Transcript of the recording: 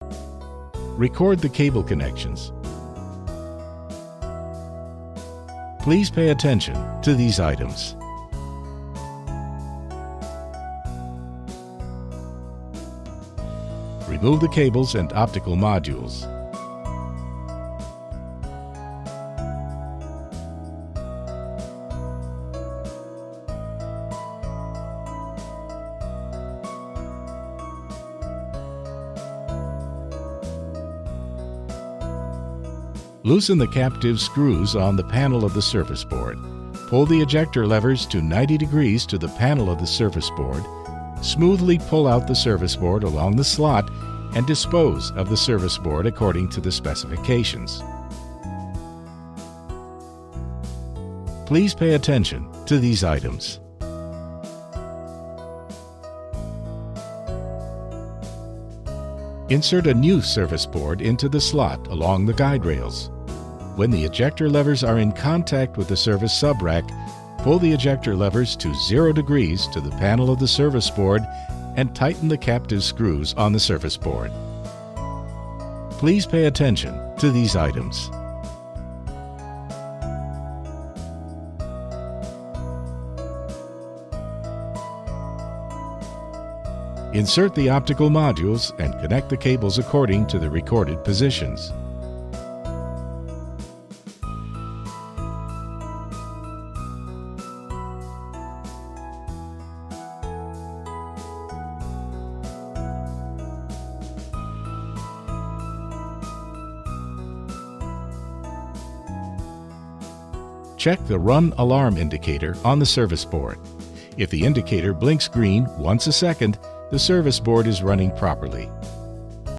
Record the cable connections. Please pay attention to these items. Remove the cables and optical modules. Loosen the captive screws on the panel of the surface board. Pull the ejector levers to 90 degrees to the panel of the surface board. Smoothly pull out the surface board along the slot and dispose of the surface board according to the specifications. Please pay attention to these items. Insert a new surface board into the slot along the guide rails. When the ejector levers are in contact with the surface subrack, pull the ejector levers to 0 degrees to the panel of the surface board and tighten the captive screws on the surface board. Please pay attention to these items. Insert the optical modules and connect the cables according to the recorded positions. Check the run alarm indicator on the surface board. If the indicator blinks green once a second, the surface board is running properly.